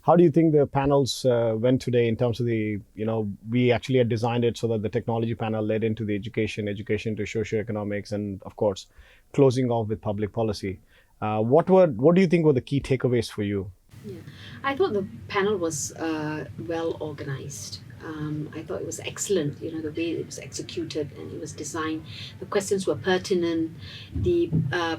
How do you think the panels went today in terms of we actually had designed it so that the technology panel led into the education to socioeconomics, and of course, closing off with public policy. What do you think were the key takeaways for you? Yeah, I thought the panel was well organized. I thought it was excellent, the way it was executed and it was designed. The questions were pertinent. The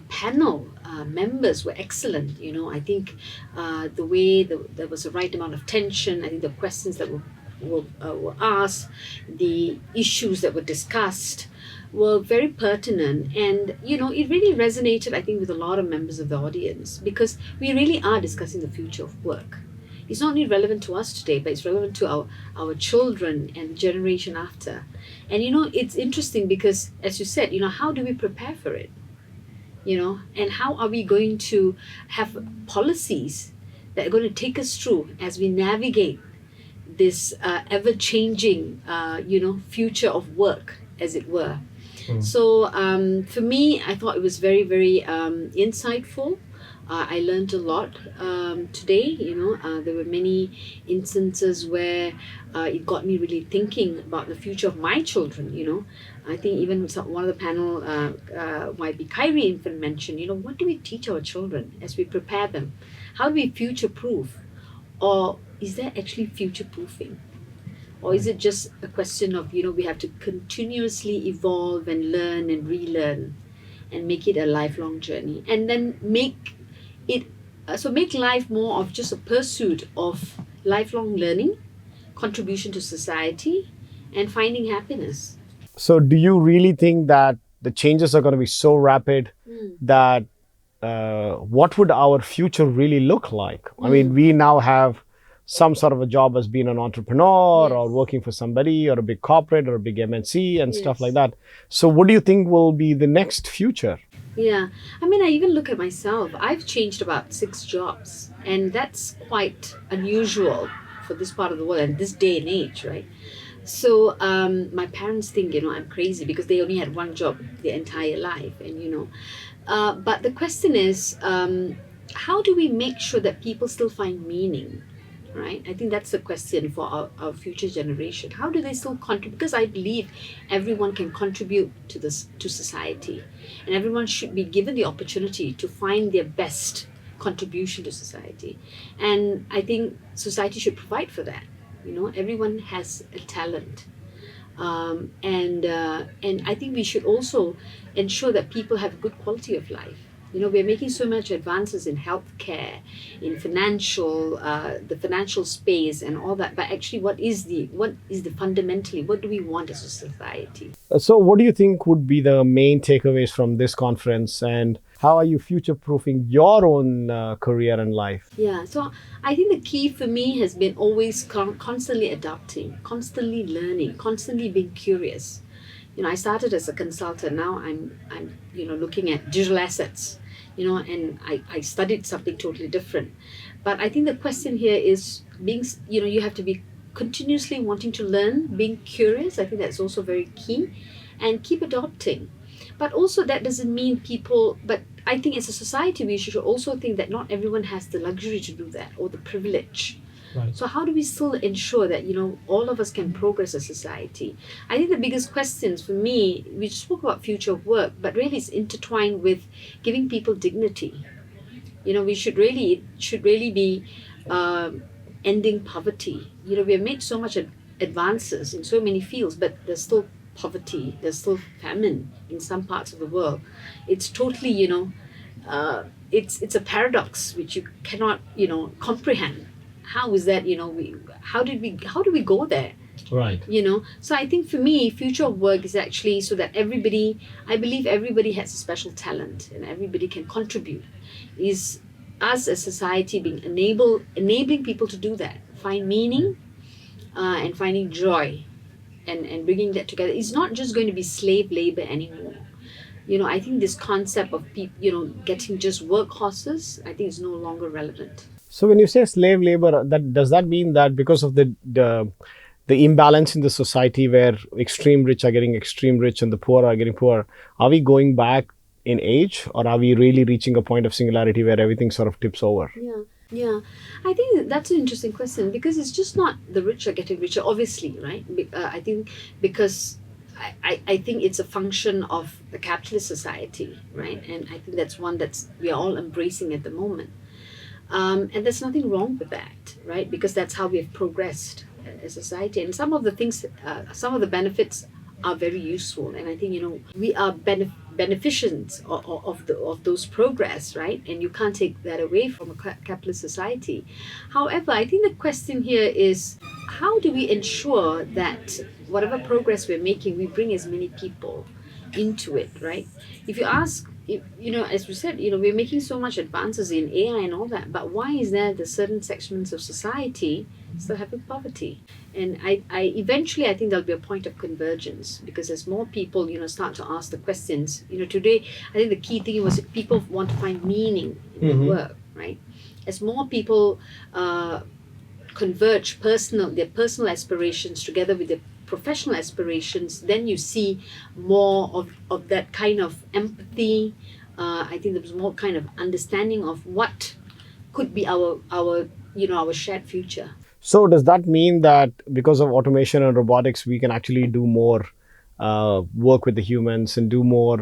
panel members were excellent. I think the way there was the right amount of tension. I think the questions that were asked, the issues that were discussed were very pertinent, and it really resonated, I think, with a lot of members of the audience, because we really are discussing the future of work. It's not only relevant to us today, but it's relevant to our children and the generation after. And it's interesting because, as you said, how do we prepare for it? And how are we going to have policies that are going to take us through as we navigate this ever-changing future of work, as it were. So for me, I thought it was very, very insightful. I learned a lot today. There were many instances where it got me really thinking about the future of my children. I think even one of the panel, YB Kyrie even mentioned, what do we teach our children as we prepare them? How do we future-proof? Or is there actually future-proofing? Or is it just a question of, we have to continuously evolve and learn and relearn and make it a lifelong journey? And then make life more of just a pursuit of lifelong learning, contribution to society, and finding happiness. So do you really think that the changes are going to be so rapid that what would our future really look like? I mean, we now have some sort of a job as being an entrepreneur or working for somebody or a big corporate or a big MNC and stuff like that. So what do you think will be the next future? Yeah, I mean, I even look at myself. I've changed about 6 jobs, and that's quite unusual for this part of the world and this day and age, right? So my parents think, I'm crazy because they only had one job their entire life, and but the question is, how do we make sure that people still find meaning? Right? I think that's the question for our future generation. How do they still contribute? Because I believe everyone can contribute to society, and everyone should be given the opportunity to find their best contribution to society. And I think society should provide for that. Everyone has a talent. And I think we should also ensure that people have a good quality of life. We're making so much advances in healthcare, in the financial space and all that. But actually, what is the fundamentally, what do we want as a society? So what do you think would be the main takeaways from this conference, and how are you future-proofing your own career and life? Yeah, so I think the key for me has been always constantly adapting, constantly learning, constantly being curious. I started as a consultant. Now I'm looking at digital assets, and I studied something totally different. But I think the question here is being, you have to be continuously wanting to learn, being curious. I think that's also very key, and keep adopting. But also that doesn't mean but I think as a society, we should also think that not everyone has the luxury to do that or the privilege. Right. So how do we still ensure that, all of us can progress as a society? I think the biggest questions for me, we spoke about future of work, but really it's intertwined with giving people dignity. We should really be ending poverty. We have made so much advances in so many fields, but there's still poverty, there's still famine in some parts of the world. It's totally, it's a paradox which you cannot, comprehend. How is that, how do we go there? Right. So I think for me, future of work is actually so that I believe everybody has a special talent and everybody can contribute. Is us as society being enabling people to do that, find meaning and finding joy and bringing that together. It's not just going to be slave labor anymore. I think this concept of people, getting just workhorses, I think is no longer relevant. So when you say slave labor, does that mean that because of the imbalance in the society where extreme rich are getting extreme rich and the poor are getting poor, are we going back in age, or are we really reaching a point of singularity where everything sort of tips over? Yeah. Yeah, I think that's an interesting question because it's just not the rich are getting richer, obviously, right? I think because I think it's a function of the capitalist society, right? And I think that's one that's we are all embracing at the moment. And there's nothing wrong with that, right? Because that's how we have progressed as a society. And some of the things, some of the benefits are very useful. And I think, we are beneficents of those progress, right? And you can't take that away from a capitalist society. However, I think the question here is how do we ensure that whatever progress we're making, we bring as many people into it, right? If you ask, as we said, we're making so much advances in AI and all that, but why is there the certain segments of society still having poverty? And I eventually I think there'll be a point of convergence because as more people, start to ask the questions, today I think the key thing was people want to find meaning in their work, right? As more people converge their personal aspirations together with their professional aspirations, then you see more of that kind of empathy. I think there was more kind of understanding of what could be our shared future. So does that mean that because of automation and robotics, we can actually do more work with the humans and do more,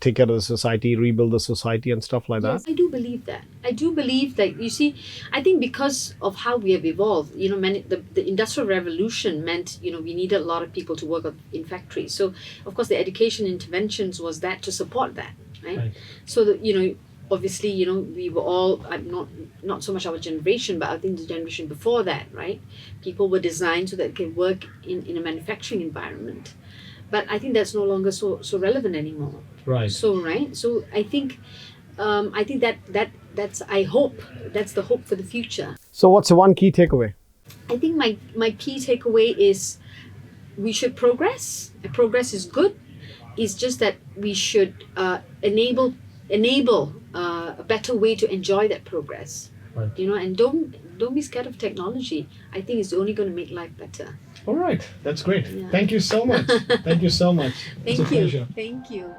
take care of the society, rebuild the society and stuff like that? Yes, I do believe that. I do believe that, you see, I think because of how we have evolved, the Industrial Revolution meant, we needed a lot of people to work in factories. So, of course, the education interventions was that to support that, right? So, that, obviously, we were all, not so much our generation, but I think the generation before that, right? People were designed so that they can work in a manufacturing environment. But I think that's no longer so relevant anymore. Right. So I think that's I hope that's the hope for the future. So what's the one key takeaway? I think my key takeaway is we should progress. Progress is good. It's just that we should enable a better way to enjoy that progress. Right. And don't be scared of technology. I think it's only going to make life better. All right, that's great. Yeah. Thank you so much. Thank you so much. Thank you. Thank you.